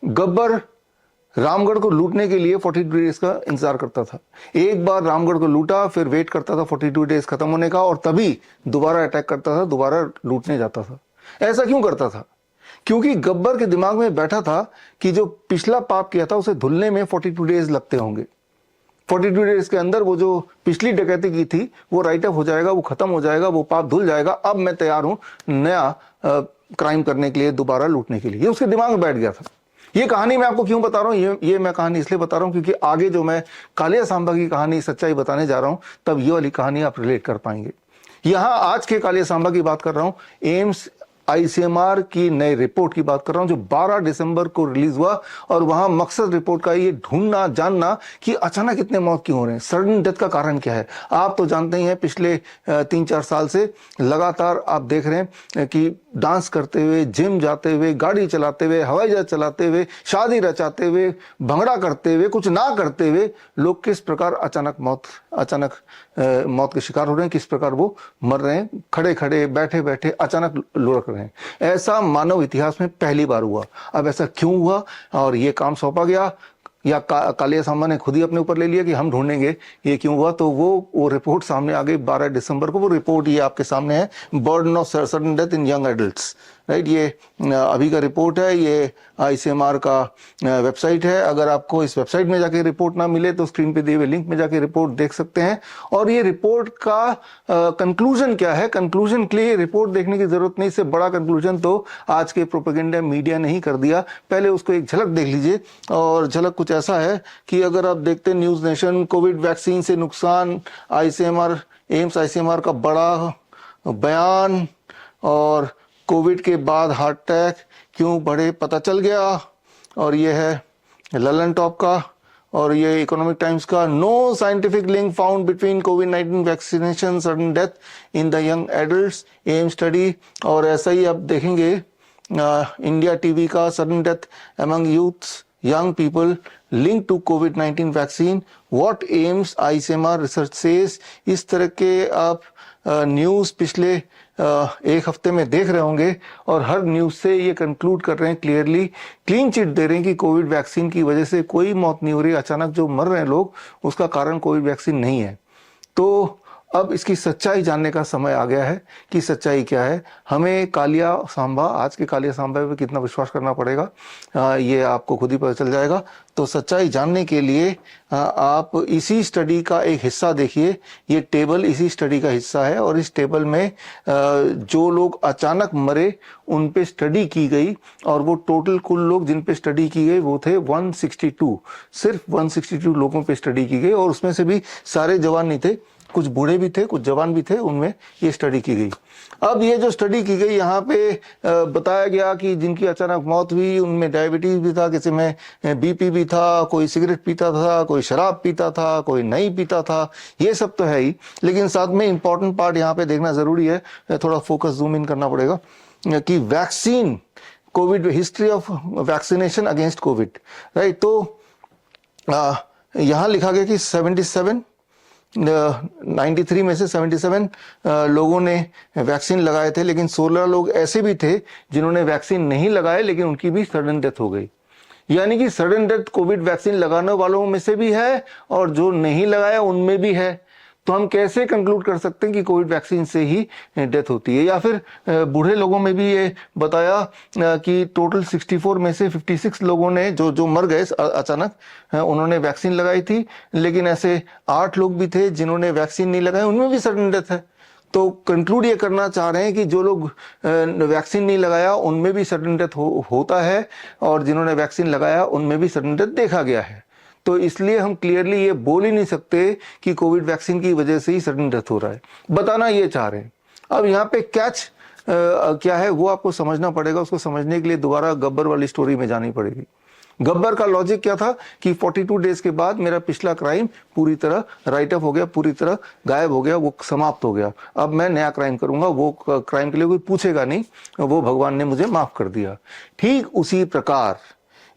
गब्बर रामगढ़ को लूटने के लिए 42 डेज का इंतजार करता था। एक बार रामगढ़ को लूटा, फिर वेट करता था 42 डेज खत्म होने का, और तभी दोबारा अटैक करता था, दोबारा लूटने जाता था। ऐसा क्यों करता था? क्योंकि गब्बर के दिमाग में बैठा था कि जो पिछला पाप किया था उसे धुलने में 42 डेज लगते होंगे। 42 डेज के अंदर वो जो पिछली डकैती की थी वो राइट अप हो जाएगा, वो खत्म हो जाएगा, वो पाप धुल जाएगा। अब मैं तैयार हूं नया क्राइम करने के लिए, दोबारा लूटने के लिए। ये उसके दिमाग में बैठ गया था। ये कहानी मैं आपको क्यों बता रहा हूं? ये मैं कहानी इसलिए बता रहा हूं क्योंकि आगे जो मैं कालिया सांबा की कहानी सच्चाई बताने जा रहा हूं, तब ये वाली कहानी आप रिलेट कर पाएंगे। यहां आज के कालिया सांबा की बात कर रहा हूं, एम्स आईसीएमआर की नई रिपोर्ट की बात कर रहा हूं जो 12 दिसंबर को रिलीज हुआ। और वहां मकसद रिपोर्ट का ये ढूंढना, जानना कि अचानक इतने मौत क्यों हो रहे हैं, सडन डेथ का कारण क्या है। आप तो जानते ही हैं, पिछले 3-4 साल से लगातार आप देख रहे हैं कि डांस करते हुए, जिम जाते हुए, गाड़ी चलाते हुए, हवाई जहाज चलाते हुए, शादी रचाते हुए, भंगड़ा करते हुए, कुछ ना करते हुए लोग किस प्रकार अचानक मौत के शिकार हो रहे हैं, किस प्रकार वो मर रहे हैं, खड़े खड़े, बैठे बैठे अचानक लुढ़क रहे हैं। ऐसा मानव इतिहास में पहली बार हुआ। अब ऐसा क्यों हुआ और ये काम सौंपा गया या कालिया सांबा ने खुद ही अपने ऊपर ले लिया कि हम ढूंढेंगे ये क्यों हुआ, तो वो रिपोर्ट सामने आ गई 12 दिसंबर को। वो रिपोर्ट ये आपके सामने है, burden of sudden death in young adults, right. ये अभी का रिपोर्ट है, ये आईसीएमआर का वेबसाइट है। अगर आपको इस वेबसाइट में जाके रिपोर्ट ना मिले तो स्क्रीन पे दिए हुए लिंक में जाके रिपोर्ट देख सकते हैं। और ये रिपोर्ट का कंक्लूजन क्या है, कंक्लूजन के लिए रिपोर्ट देखने की जरूरत नहीं, इससे बड़ा कंक्लूजन तो आज के प्रोपेगेंडा मीडिया ने ही कर दिया। पहले उसको एक झलक देख लीजिए। और झलक कुछ ऐसा है कि अगर आप देखते हैं न्यूज नेशन, कोविड वैक्सीन से नुकसान, आईसीएमआर, एम्स आईसीएमआर का बड़ा बयान, और कोविड के बाद हार्ट अटैक क्यों बढ़े पता चल गया। और ये है ललन टॉप का, और ये इकोनॉमिक टाइम्स का, no scientific link found between कोविड-19 vaccination sudden death in the young adults, AIIMS study. और ऐसा ही आप देखेंगे इंडिया टीवी का, sudden death among youths young people linked to COVID-19 vaccine, what AIIMS ICMR research says। इस तरह के आप न्यूज पिछले एक हफ्ते में देख रहे होंगे, और हर न्यूज से ये कंक्लूड कर रहे हैं, क्लियरली क्लीन चिट दे रहे हैं कि कोविड वैक्सीन की वजह से कोई मौत नहीं हो रही। अचानक जो मर रहे हैं लोग, उसका कारण कोविड वैक्सीन नहीं है। तो अब इसकी सच्चाई जानने का समय आ गया है कि सच्चाई क्या है। हमें कालिया सांबा, आज के कालिया सांबा पे कितना विश्वास करना पड़ेगा ये आपको खुद ही पता चल जाएगा। तो सच्चाई जानने के लिए आप इसी स्टडी का एक हिस्सा देखिए। ये टेबल इसी स्टडी का हिस्सा है, और इस टेबल में जो लोग अचानक मरे उन पे स्टडी की गई, और वो टोटल कुल लोग जिन पे स्टडी की गई वो थे 162, सिर्फ 162 लोगों पे स्टडी की गई। और उसमें से भी सारे जवान नहीं थे, कुछ बूढ़े भी थे, कुछ जवान भी थे, उनमें ये स्टडी की गई। अब ये जो स्टडी की गई, यहाँ पे बताया गया कि जिनकी अचानक मौत हुई उनमें डायबिटीज भी था, किसी में बीपी भी था, कोई सिगरेट पीता था, कोई शराब पीता था, कोई नहीं पीता था। ये सब तो है ही, लेकिन साथ में इंपॉर्टेंट पार्ट यहाँ पे देखना जरूरी है, थोड़ा फोकस जूम इन करना पड़ेगा कि vaccine, Covid, history of vaccination against Covid, right. तो यहाँ लिखा गया कि 93 में से 77 लोगों ने वैक्सीन लगाए थे, लेकिन 16 लोग ऐसे भी थे जिन्होंने वैक्सीन नहीं लगाए, लेकिन उनकी भी सडन डेथ हो गई। यानी कि सडन डेथ कोविड वैक्सीन लगाने वालों में से भी है और जो नहीं लगाया उनमें भी है। तो हम कैसे कंक्लूड कर सकते हैं कि कोविड वैक्सीन से ही डेथ होती है। या फिर बूढ़े लोगों में भी ये बताया कि टोटल 64 में से 56 लोगों ने जो मर गए अचानक, उन्होंने वैक्सीन लगाई थी, लेकिन ऐसे 8 लोग भी थे जिन्होंने वैक्सीन नहीं लगाई, उनमें भी सडन डेथ है। तो कंक्लूड ये करना चाह रहे हैं कि जो लोग वैक्सीन नहीं लगाया उनमें भी सडन डेथ होता है, और जिन्होंने वैक्सीन लगाया उनमें भी सडन डेथ देखा गया है। तो इसलिए हम क्लियरली ये बोल ही नहीं सकते कि कोविड वैक्सीन की वजह से ही सडन डेथ हो रहा है, बताना ये चाह रहे हैं। अब यहाँ पे कैच क्या है वो आपको समझना पड़ेगा। उसको समझने के लिए दोबारा गब्बर वाली स्टोरी में जानी पड़ेगी। गब्बर का लॉजिक क्या था कि 42 डेज के बाद मेरा पिछला क्राइम पूरी तरह राइट अप हो गया, पूरी तरह गायब हो गया, वो समाप्त हो गया। अब मैं नया क्राइम करूंगा, वो क्राइम के लिए कोई पूछेगा नहीं, वो भगवान ने मुझे माफ कर दिया। ठीक उसी प्रकार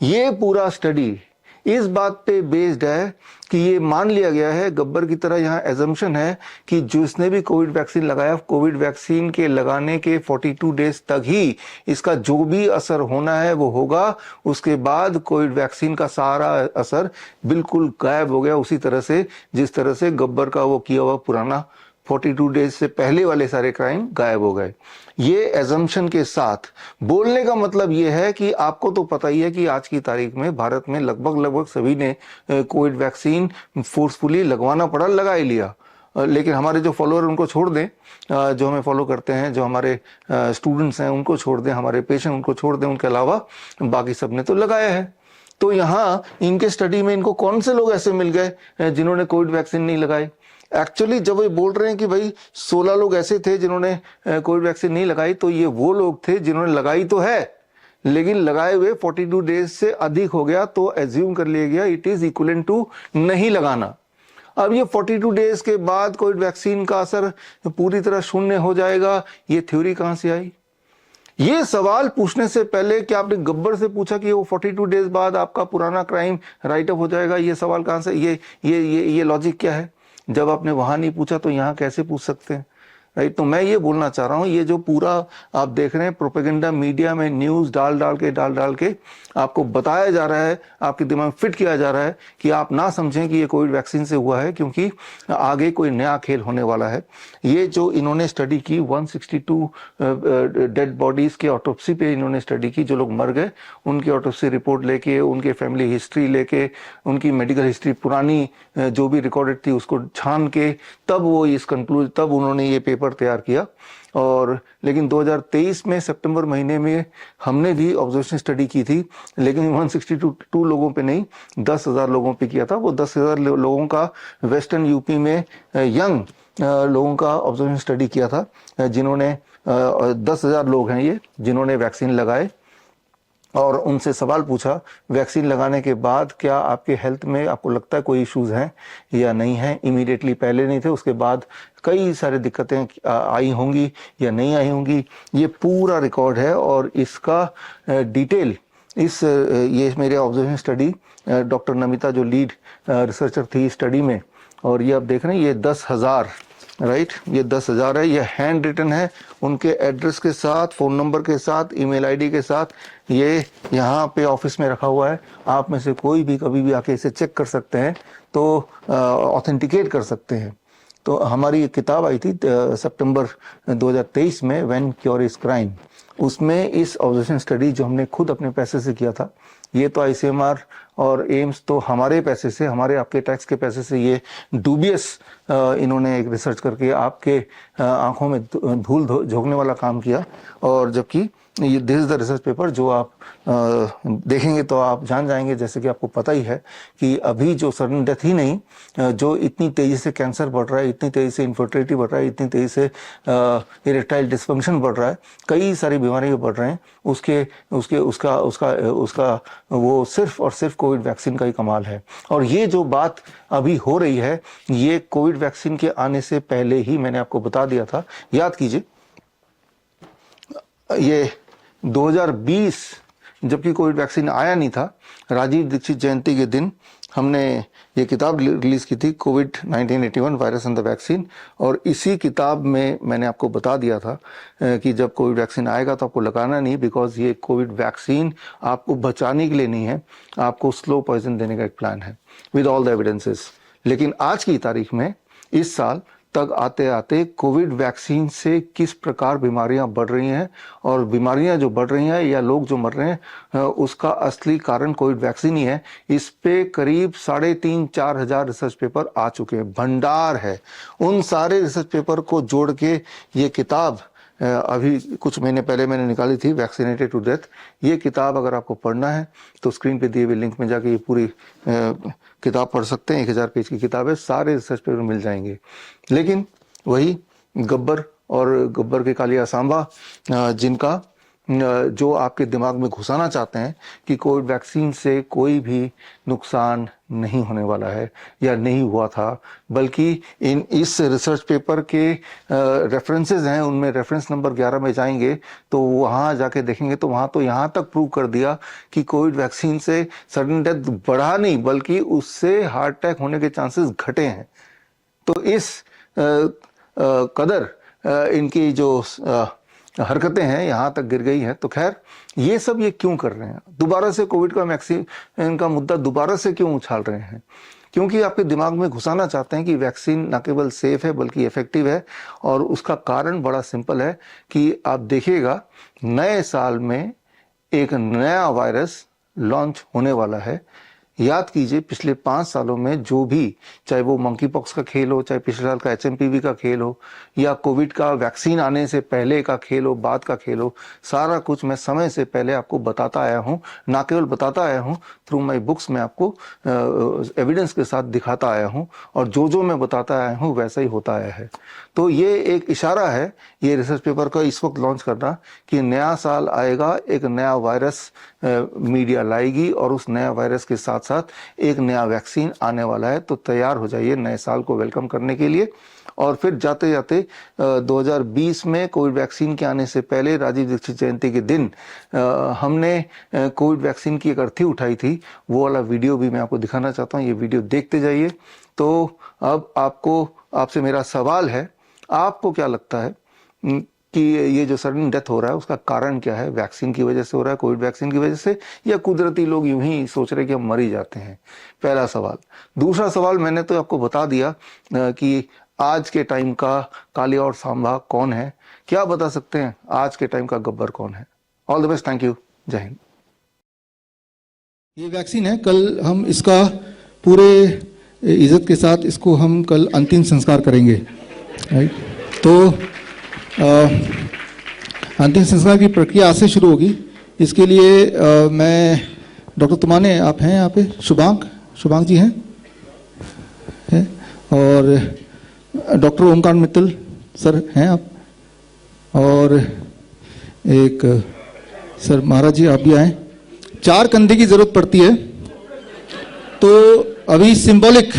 ये पूरा स्टडी इस बात पे बेस्ड है कि ये मान लिया गया है, गब्बर की तरह यहाँ एजम्पशन है कि जिसने भी कोविड वैक्सीन लगाया, कोविड वैक्सीन के लगाने के 42 डेज तक ही इसका जो भी असर होना है वो होगा। उसके बाद कोविड वैक्सीन का सारा असर बिल्कुल गायब हो गया, उसी तरह से जिस तरह से गब्बर का वो किया हुआ पुराना 42 डेज से पहले वाले सारे क्राइम गायब हो गए। ये एजम्पशन के साथ बोलने का मतलब ये है कि आपको तो पता ही है कि आज की तारीख में भारत में लगभग सभी ने कोविड वैक्सीन फोर्सफुली लगवाना पड़ा, लगा ही लिया। लेकिन हमारे जो फॉलोअर उनको छोड़ दें, जो हमें फॉलो करते हैं, जो हमारे स्टूडेंट्स हैं उनको छोड़ दें, हमारे पेशेंट उनको छोड़ दें, उनके अलावा बाकी सब ने तो लगाया है। तो यहाँ इनके स्टडी में इनको कौन से लोग ऐसे मिल गए जिन्होंने कोविड वैक्सीन नहीं लगाई? एक्चुअली जब ये बोल रहे हैं कि भाई 16 लोग ऐसे थे जिन्होंने कोविड वैक्सीन नहीं लगाई, तो ये वो लोग थे जिन्होंने लगाई तो है, लेकिन लगाए हुए 42 डेज से अधिक हो गया, तो एज्यूम कर लिया गया इट इज इक्विवेलेंट टू नहीं लगाना। अब ये 42 डेज के बाद कोविड वैक्सीन का असर पूरी तरह शून्य हो जाएगा, ये थ्योरी कहां से आई? ये सवाल पूछने से पहले कि आपने गब्बर से पूछा कि वो 42 डेज बाद आपका पुराना क्राइम राइट अप हो जाएगा, ये सवाल कहां से, ये लॉजिक क्या है? जब आपने वहां नहीं पूछा तो यहां कैसे पूछ सकते हैं? राइट। तो मैं ये बोलना चाह रहा हूँ, ये जो पूरा आप देख रहे हैं प्रोपेगेंडा मीडिया में न्यूज डाल डाल के आपको बताया जा रहा है, आपके दिमाग में फिट किया जा रहा है कि आप ना समझें कि ये कोविड वैक्सीन से हुआ है, क्योंकि आगे कोई नया खेल होने वाला है। ये जो इन्होंने स्टडी की 162 डेड बॉडीज के ऑटोप्सी पे इन्होंने स्टडी की, जो लोग मर गए उनकी ऑटोप्सी रिपोर्ट लेके, उनके फैमिली हिस्ट्री लेके, उनकी मेडिकल हिस्ट्री पुरानी जो भी रिकॉर्डेड थी उसको छान के, तब उन्होंने ये पेपर तैयार किया। और लेकिन 2023 में सितंबर महीने में हमने भी ऑब्जर्वेशन स्टडी की थी, लेकिन 162 लोगों पे नहीं, 10,000 लोगों पे किया था। वो 10,000 लोगों का वेस्टर्न यूपी में यंग लोगों का ऑब्जर्वेशन स्टडी किया था, जिन्होंने 10,000 लोग हैं ये जिन्होंने वैक्सीन लगाए, और उनसे सवाल पूछा वैक्सीन लगाने के बाद क्या आपके हेल्थ में आपको लगता है कोई इश्यूज हैं या नहीं है। इमीडिएटली पहले नहीं थे, उसके बाद कई सारी दिक्कतें आई होंगी या नहीं आई होंगी। ये पूरा रिकॉर्ड है और इसका डिटेल ये मेरे ऑब्जर्वेशन स्टडी डॉक्टर नमिता जो लीड रिसर्चर थी स्टडी में, और ये आप देख रहे हैं ये 10,000 राइट, ये 10,000 है, ये हैंड रिटन है, उनके एड्रेस के साथ, फोन नंबर के साथ, ईमेल आईडी के साथ, ये यहाँ पे ऑफिस में रखा हुआ है। आप में से कोई भी कभी भी आके इसे चेक कर सकते हैं, तो ऑथेंटिकेट कर सकते हैं। तो हमारी एक किताब आई थी सितंबर 2023 में, व्हेन क्योर इज क्राइम, उसमें इस ऑब्जर्वेशन स्टडी जो हमने खुद अपने पैसे से किया था, ये तो आईसीएमआर और एम्स तो हमारे पैसे से, हमारे आपके टैक्स के पैसे से, ये डूबियस इन्होंने एक रिसर्च करके आपके आंखों में धूल झोंकने वाला काम किया। और जबकि ये this is the research paper जो आप देखेंगे तो आप जान जाएंगे, जैसे कि आपको पता ही है कि अभी जो सडन डेथ ही नहीं, जो इतनी तेजी से कैंसर बढ़ रहा है, इतनी तेजी से इनफर्टिलिटी बढ़ रहा है, इतनी तेजी से इरेक्टाइल डिस्फंक्शन बढ़ रहा है, कई सारी बीमारियां बढ़ रहे हैं, उसका वो सिर्फ और सिर्फ कोविड वैक्सीन का ही कमाल है। और ये जो बात अभी हो रही है, ये कोविड वैक्सीन के आने से पहले ही मैंने आपको बता दिया था। याद कीजिए, ये 2020 जबकि कोविड वैक्सीन आया नहीं था, राजीव दीक्षित जयंती के दिन हमने ये किताब रिलीज की थी, Covid 1981 virus and the vaccine. और इसी किताब में मैंने आपको बता दिया था कि जब कोविड वैक्सीन आएगा तो आपको लगाना नहीं, बिकॉज ये कोविड वैक्सीन आपको बचाने के लिए नहीं है, आपको स्लो पॉइजन देने का एक प्लान है विद ऑल द एविडेंसेस। लेकिन आज की तारीख में, इस साल तक आते आते कोविड वैक्सीन से किस प्रकार बीमारियां बढ़ रही हैं, और बीमारियां जो बढ़ रही हैं या लोग जो मर रहे हैं, उसका असली कारण कोविड वैक्सीन ही है। इस पे करीब 3,500-4 हजार रिसर्च पेपर आ चुके हैं, भंडार है। उन सारे रिसर्च पेपर को जोड़ के ये किताब अभी कुछ महीने पहले मैंने निकाली थी, वैक्सीनेटेड टू डेथ। ये किताब अगर आपको पढ़ना है तो स्क्रीन पे दिए हुए लिंक में जाके ये पूरी किताब पढ़ सकते हैं। 1,000 पेज की किताब है, सारे रिसर्च पेपर मिल जाएंगे। लेकिन वही गब्बर और गब्बर के कालिया सांबा, जिनका जो आपके दिमाग में घुसाना चाहते हैं कि कोविड वैक्सीन से कोई भी नुकसान नहीं होने वाला है या नहीं हुआ था, बल्कि इस रिसर्च पेपर के रेफरेंसेस हैं, उनमें रेफरेंस नंबर 11 में जाएंगे तो वहाँ जाके देखेंगे तो वहाँ तो यहाँ तक प्रूव कर दिया कि कोविड वैक्सीन से सडन डेथ बढ़ा नहीं, बल्कि उससे हार्ट अटैक होने के चांसेस घटे हैं। तो इस कदर इनकी जो हरकतें हैं यहाँ तक गिर गई हैं। तो खैर, ये सब ये क्यों कर रहे हैं? दोबारा से कोविड का वैक्सीन का मुद्दा दोबारा से क्यों उछाल रहे हैं? क्योंकि आपके दिमाग में घुसाना चाहते हैं कि वैक्सीन न केवल सेफ है बल्कि इफेक्टिव है। और उसका कारण बड़ा सिंपल है कि आप देखिएगा, नए साल में एक नया वायरस लॉन्च होने वाला है। याद कीजिए, पिछले 5 सालों में जो भी, चाहे वो मंकी पॉक्स का खेल हो, चाहे पिछले साल का HMPV का खेल हो, या कोविड का वैक्सीन आने से पहले का खेल हो, बाद का खेल हो, सारा कुछ मैं समय से पहले आपको बताता आया हूँ। ना केवल बताता आया हूँ, थ्रू माई बुक्स में आपको एविडेंस के साथ दिखाता आया हूँ, और जो मैं बताता आया हूँ वैसा ही होता आया है। तो ये एक इशारा है, ये रिसर्च पेपर का इस वक्त लॉन्च करना, कि नया साल आएगा, एक नया वायरस मीडिया लाएगी, और उस नया वायरस के साथ साथ एक नया वैक्सीन आने वाला है। तो तैयार हो जाइए नए साल को वेलकम करने के लिए। और फिर जाते जाते 2020 में कोविड वैक्सीन के आने से पहले राजीव दीक्षित जयंती के दिन हमने कोविड वैक्सीन की एक अर्थी उठाई थी, वो वाला वीडियो भी मैं आपको दिखाना चाहता हूँ। ये वीडियो देखते जाइए। तो अब आपसे मेरा सवाल है, आपको क्या लगता है कि ये जो सडन डेथ हो रहा है उसका कारण क्या है? वैक्सीन की वजह से हो रहा है, कोविड वैक्सीन की वजह से, या कुदरती लोग यूं ही सोच रहे कि हम मर ही जाते हैं? पहला सवाल। दूसरा सवाल, मैंने तो आपको बता दिया कि आज के टाइम का कालिया और सांबा कौन है। क्या बता सकते हैं आज के टाइम का गब्बर कौन है? All the best, thank you, जय हिंद। ये वैक्सीन है, कल हम इसका पूरे इज्जत के साथ इसको हम कल अंतिम संस्कार करेंगे, राइट? तो अंतिम संस्कार की प्रक्रिया आज से शुरू होगी। इसके लिए मैं डॉक्टर तुमाने, आप हैं यहाँ पे? शुभांक जी हैं, और डॉक्टर ओमकार मित्तल सर हैं आप, और एक सर महाराज जी आप भी आए। 4 कंधे की जरूरत पड़ती है, तो अभी सिंबॉलिक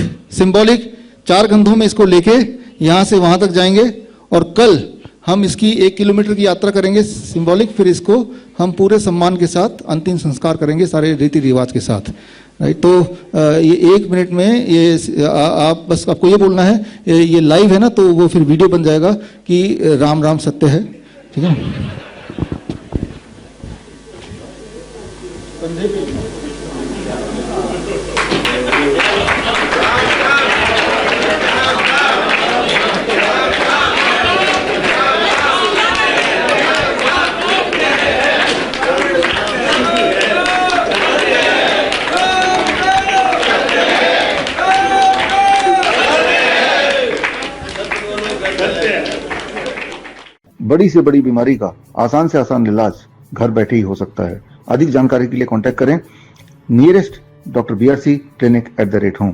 4 कंधों में इसको लेके यहाँ से वहाँ तक जाएंगे, और कल हम इसकी 1 किलोमीटर की यात्रा करेंगे सिंबॉलिक। फिर इसको हम पूरे सम्मान के साथ अंतिम संस्कार करेंगे, सारे रीति रिवाज के साथ, राइट? तो ये 1 मिनट में ये आप बस आपको ये बोलना है, ये लाइव है ना, तो वो फिर वीडियो बन जाएगा कि राम राम सत्य है, ठीक है? बड़ी से बड़ी बीमारी का आसान से आसान इलाज घर बैठे ही हो सकता है। अधिक जानकारी के लिए कांटेक्ट करें nearest doctor BRC clinic @home।